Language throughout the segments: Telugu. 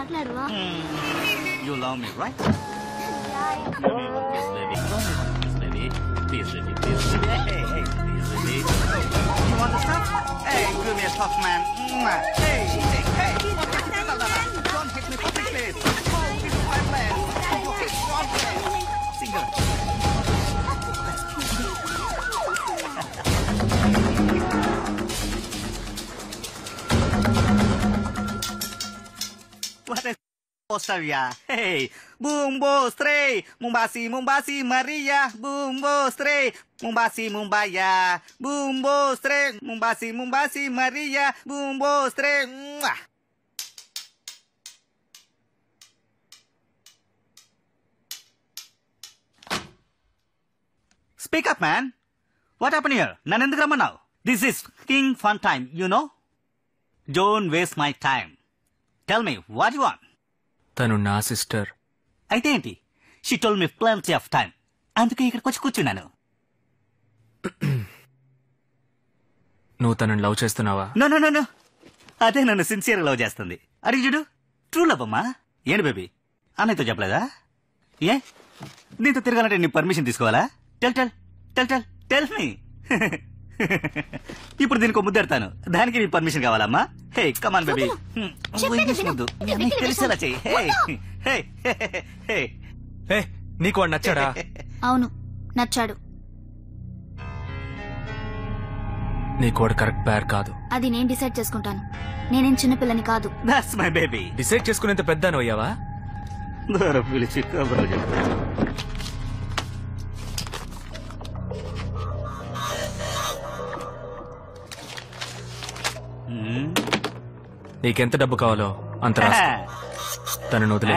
మాట్లాడవా? You love me, right? Let me one kiss, baby. Please, baby. Please, baby. Hey, please, baby. You want the stuff? Hey, give me a tough man. Hey. Don't hit me public place. Oh, this is my plan. You hit one place. Single. What is Australia? Hey, Bumbo Stray, Mumbasi Maria, Bumbo Stray, Mumbasi Mumbaya, Bumbo Stray, Mumbasi Maria, Bumbo Stray. Speak up, man. What happened here? Nanendu Ramanau. This is King Fun Time, you know? Don't waste my time. Tell me, what you want? తను నా సిస్టర్. అయితే ఏంటి? She told me plenty of time. అందుకే ఇక్కడికి వచ్చి కూర్చున్నాను. నువ్వు తనని లవ్ చేస్తున్నావా? నో. అదే నన్ను సిన్సియర్ లవ్ చేస్తుంది. అడిగి చూడు, ట్రూ లవ్ అమ్మా. ఏంటి బేబీ, అన్నయ్యతో చెప్పలేదా? ఏ నీతో తిరగాలంటే నీ పర్మిషన్ తీసుకోవాలా? Tell me. ఇప్పుడు దీనికి ముద్దెడతాను, దానికి నీ పర్మిషన్ కావాలమ్మా? హే కమాన్ బేబీ, ముద్దు తెలిసేలా చెయ్యి. హే నీకు వాడు నచ్చాడా? అవును, నచ్చాడు. నీకు వాడు కరెక్ట్ పేర్ కాదు. అది నేను డిసైడ్ చేసుకుంటాను. నేనేం చిన్నపిల్లని కాదు. That's my baby. డిసైడ్ చేసుకునేంత పెద్దాను అయ్యావా? పిలిచి కబుర్లు చెప్తాను. నీకెంత డబ్బు కావాలో అంత రాసుకో. తనను వదిలే,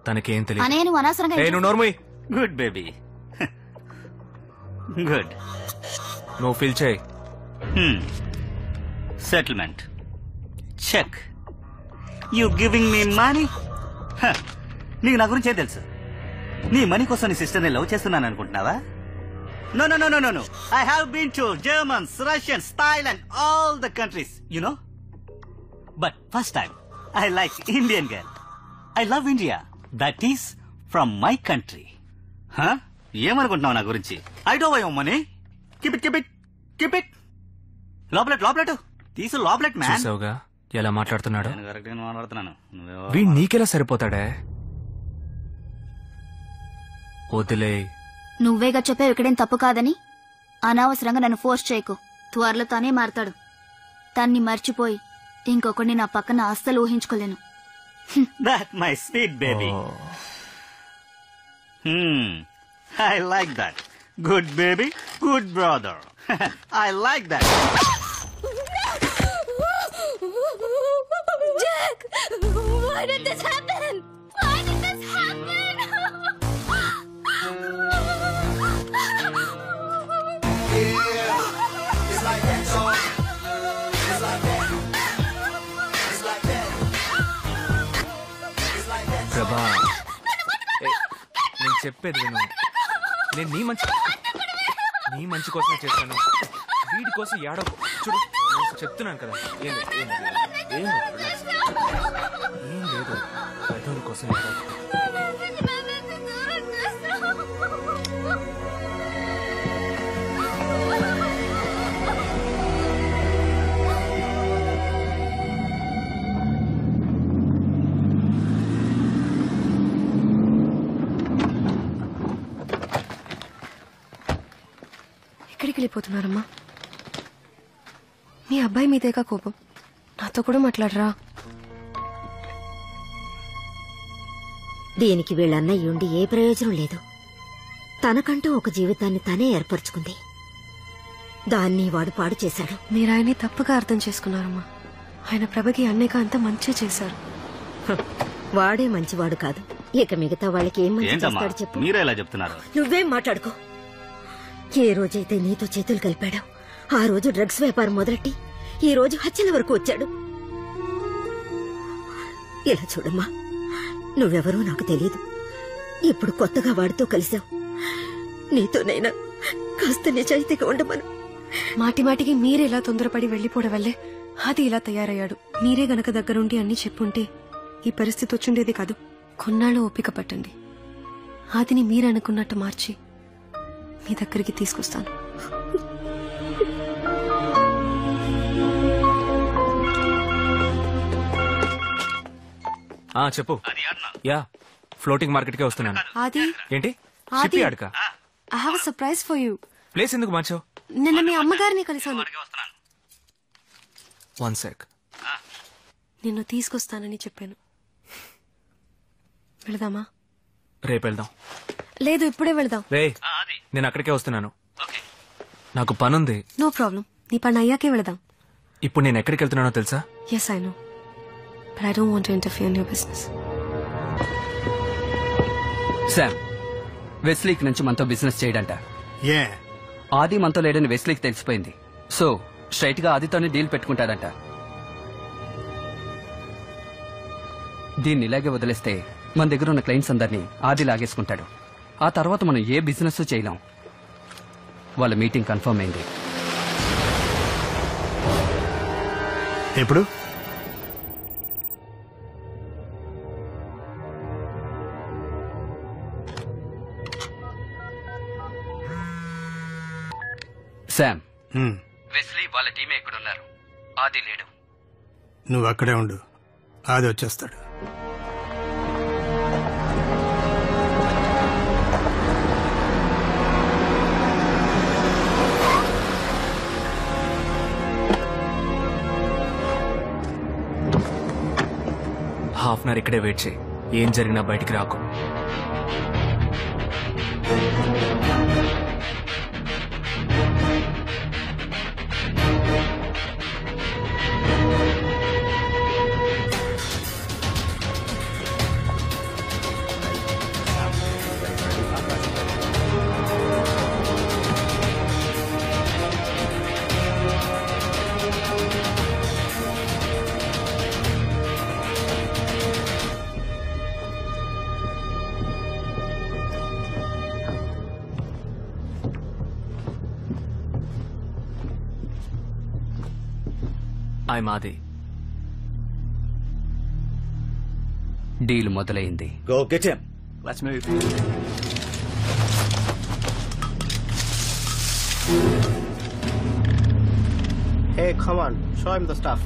తనకేం తెలియదు. నేను అనవసరంగా నువ్వు నోర్మోయ్. Good baby, good. నువ్వు ఫీల్ చేయి. Settlement check. You giving me money? నీకు నా గురించి ఏం తెలుసు? నీ మనీ కోసం నీ సిస్టర్ని లవ్ చేస్తున్నాను అనుకుంటున్నావా? No. I have been to Germans, Russians, Thailand, all the countries, you know. But first time, I like Indian girl. I love India. That is from my country. Huh? ఏమనుకుంటున్నావు నా గురించి? I don't want your money. Keep it. లోపలెట్ తీసు లోపలెట్ మ్యాన్. చూసావుగా ఎలా మాట్లాడుతున్నాడు? నేను కరెక్ట్గా మాట్లాడుతున్నాను. వీడు నీకెలా సరిపోతాడే? వదిలే. నువ్వేగా చెప్పావు ఇక్కడేం తప్పు కాదని. అనవసరంగా నన్ను ఫోర్స్ చేయకు. త్వరలో తానే మారతాడు. తన్ని మర్చిపోయి ఇంకొకడిని నా పక్కన అస్సలు ఊహించుకోలేను. That my sweet baby. I like that. Good baby, good brother. I like that. Jack, why did this happen? ప్రభా, నేను చెప్పేది విను. నేను నీ మంచి కోసమే చేశాను. వీడి కోసం ఏడో చూడు, చెప్తున్నాను కదా. ఏం లేదు, పెద్దోడి కోసం ఏడో. ఎక్కడికి వెళ్ళిపోతున్నారమ్మా? మీ అబ్బాయి మీదేగా కోపం, నాతో కూడా మాట్లాడరా? దీనికి వీళ్ళన్నయ్య ఉండి ఏ ప్రయోజనం లేదు. తనకంటూ ఒక జీవితాన్ని తనే ఏర్పరచుకుంది. దాన్ని వాడు పాడు చేశాడు. మీరాయన్ని తప్పుగా అర్థం చేసుకున్నారమ్మా. ఆయన ప్రభకి అన్నయ్యగా అంత మంచి చేశారు. వాడే మంచివాడు కాదు. ఇక మిగతా వాళ్ళకి ఏం మంచి చేస్తాడు చెప్పు. మీరే ఎలా చెప్తున్నారు? నువ్వేం మాట్లాడుకో. ఏ రోజైతే నీతో చేతులు కలిపాడో ఆ రోజు డ్రగ్స్ వ్యాపారం మొదలెట్టి ఈ రోజు హత్యల వరకు వచ్చాడు. ఇలా చూడమ్మా, నువ్వెవరో నాకు తెలియదు. ఇప్పుడు కొత్తగా వాడితో కలిశావు. నీతోనైనా కాస్త నిజాయితీగా ఉండమను. మాటిమాటికి మీరేలా తొందరపడి వెళ్లిపోవడం వల్లే అది ఇలా తయారయ్యాడు. మీరే గనక దగ్గరుండి అన్ని చెప్పుంటే ఈ పరిస్థితి వచ్చిండేది కాదు. కొన్నాళ్ళు ఓపిక పట్టండి. ఆదిని మీరు అనుకున్నట్టు మార్చి మీ దగ్గరికి తీసుకొస్తాను. చెప్పు. యా, ఫ్లోటింగ్ మార్కెట్ కే వస్తున్నాను. ఆది, ఏంటి ఆది, షిప్ యార్డ్కా? I have a surprise for you. Place ఎందుకు మార్చావు? నిన్న మీ అమ్మగారిని కలిశాను. One sec. నిన్ను తీసుకొస్తానని చెప్పాను. వెళదామా? రేపు వెళ్దాం. లేదు, ఇప్పుడే వెళదాం. రే, నేను అక్కడికే వస్తున్నాను. నాకు పనుంది. No problem. నీ పని అయ్యాకే వెళదాం. ఇప్పుడు నేను ఎక్కడికి వెళ్తున్నానో తెలుసా? Yes, I know, but I don't want to interfere in your business. Sam, వెస్లీకి నుంచి మనతో బిజినెస్ చేయడంట. ఏ ఆది మనతో లేడని వెస్లీకి తెలిసిపోయింది. సో స్ట్రైట్ గా ఆదితోనే డీల్ పెట్టుకుంటాడంట. దీన్ని ఇలాగే వదిలేస్తే మన దగ్గర ఉన్న క్లయింట్స్ అందరినీ ఆది లాగేసుకుంటాడు. ఆ తర్వాత మనం ఏ బిజినెస్ చేయలేం. వాళ్ళ మీటింగ్ కన్ఫర్మ్ అయింది. ఎప్పుడు? శామ్, హ్మ్. వెస్లీ వాళ్ళ టీమే ఇక్కడ ఉన్నారు. ఆది లేడు. నువ్వు అక్కడే ఉండు, ఆది వచ్చేస్తాడు. హాఫ్ అన్ అవర్ ఇక్కడే వెయిట్ చేయి. ఏం జరిగినా బయటికి రాకు. I'm Adi. డీల్ మొదలైంది. Go get him. Let's move. Hey, come on, show him the stuff.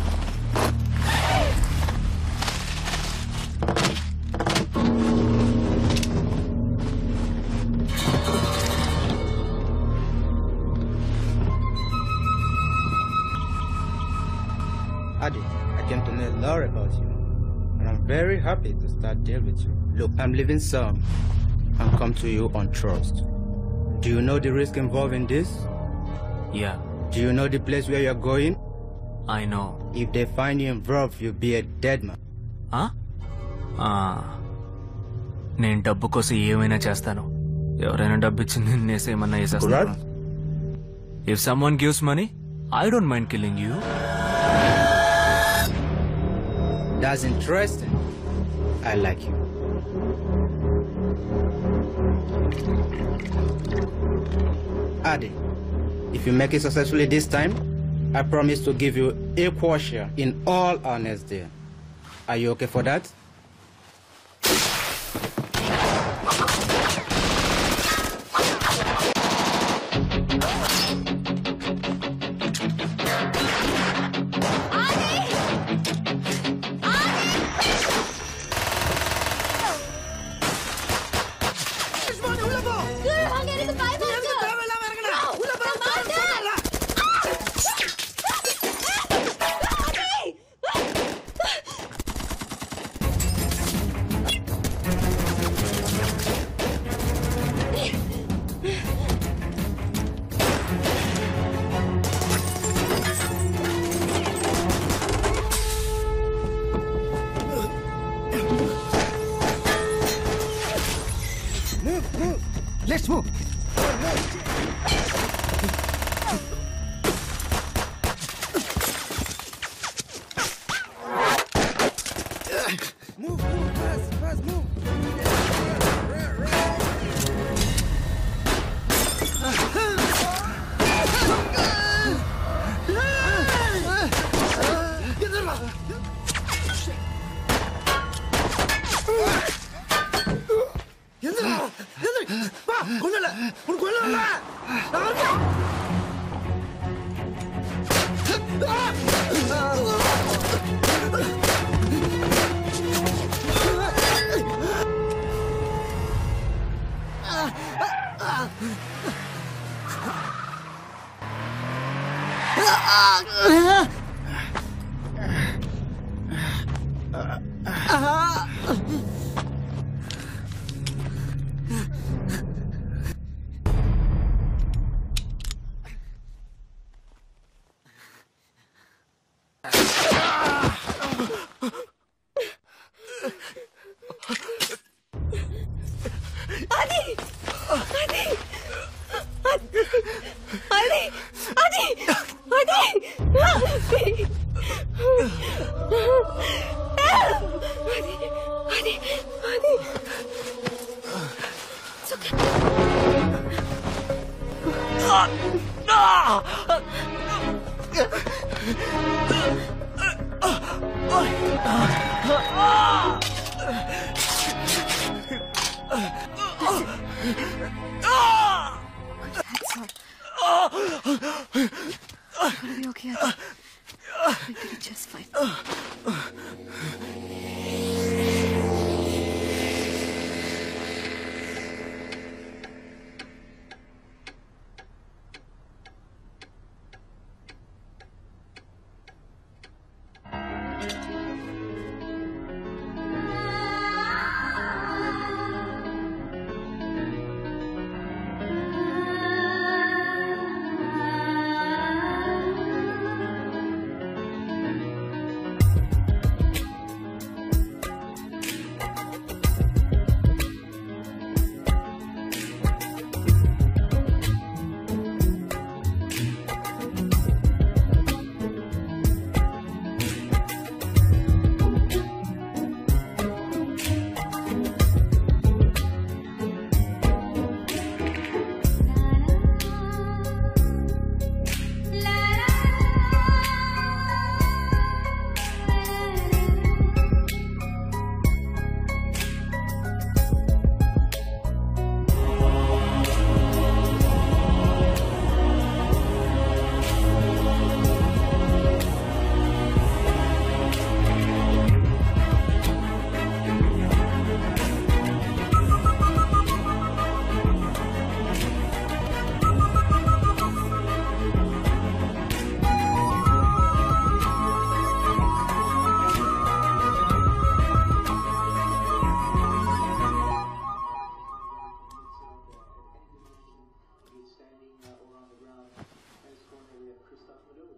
Adi, I came to know a lot about you, and I'm very happy to start deal with you. Look, I'm leaving some and come to you on trust. Do you know the risk involved in this? Yeah, Do you know the place where you're going? I know. If they find you involved, you'll be a dead man. నేను డబ్బు కోసం ఏమైనా చేస్తాను. ఎవరైనా డబ్బు ఇచ్చి నిన్నేసేమన్నా వేసేస్తాను. If someone gives money, I don't mind killing you. That's interesting. I like you. Adi, if you make it successfully this time, I promise to give you equal share in all our next deal. Are you okay for that?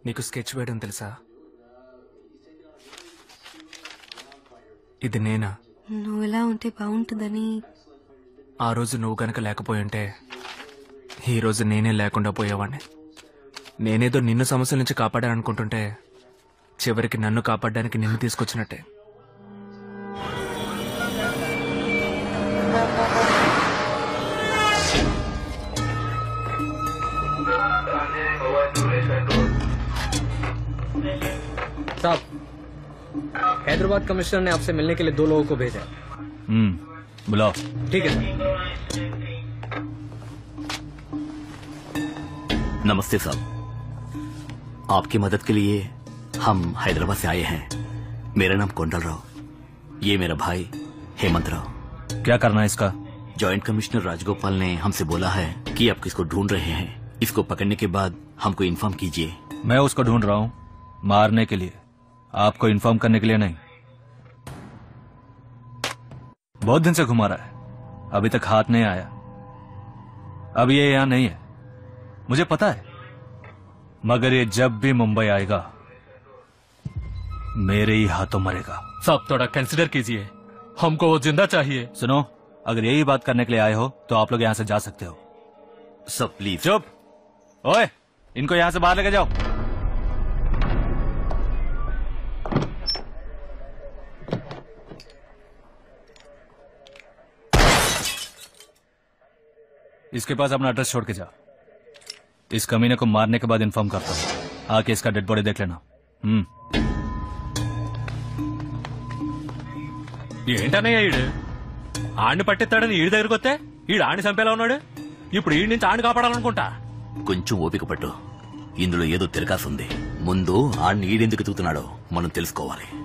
నీకు స్కెచ్ వేయడం తెలుసా? ఇది నేనా? నువ్వు ఎలా ఉంటే బాగుంటుందని. ఆ రోజు నువ్వు గనక లేకపోయింటే ఈ రోజు నేనే లేకుండా పోయేవాడిని. నేనేదో నిన్ను సమస్యల నుంచి కాపాడాననుకుంటుంటే చివరికి నన్ను కాపాడడానికి నిన్ను తీసుకొచ్చినట్టే. साहब, हैदराबाद कमिश्नर ने आपसे मिलने के लिए 2 लोगों को भेजा है। बुलाओ। ठीक है सर। नमस्ते साहब, आपकी मदद के लिए हम हैदराबाद से आए हैं। मेरा नाम कोंडल राव, ये मेरा भाई हेमंत राव। क्या करना है इसका? जॉइंट कमिश्नर राजगोपाल ने हमसे बोला है कि आप किसको ढूंढ रहे हैं। इसको पकड़ने के बाद हमको इन्फॉर्म कीजिए। मैं उसको ढूंढ रहा हूँ मारने के लिए, आपको इन्फॉर्म करने के लिए नहीं। बहुत दिन से घुमा रहा है, अभी तक हाथ नहीं आया। अब ये यहाँ नहीं है, मुझे पता है, मगर ये जब भी मुंबई आएगा मेरे ही हाथों मरेगा। सब थोड़ा कंसिडर कीजिए, हमको वो जिंदा चाहिए। सुनो, अगर यही बात करने के लिए आए हो तो आप लोग यहाँ से जा सकते हो। सब प्लीज। चुप। ओए, इनको यहाँ से बाहर लेके जाओ। इसके पास अपना एड्रेस छोड़ के जा। इस कमीने को मारने के बाद इन्फॉर्म करता हूँ, आके इसका डेड बॉडी देख लेना। ఏంటన్నయ్య ఈడు ఆడిని పట్టిస్తాడని ఈడి దగ్గరికి వస్తే ఈడు ఆడిని చంపేలా ఉన్నాడు. ఇప్పుడు ఈడి నుంచి ఆడిని కాపాడాలనుకుంటా. కొంచెం ఓపిక పట్టు, ఇందులో ఏదో తిరగాసుంది. ముందు ఆడిని ఈడెందుకు ఎతుకుతున్నాడో మనం తెలుసుకోవాలి.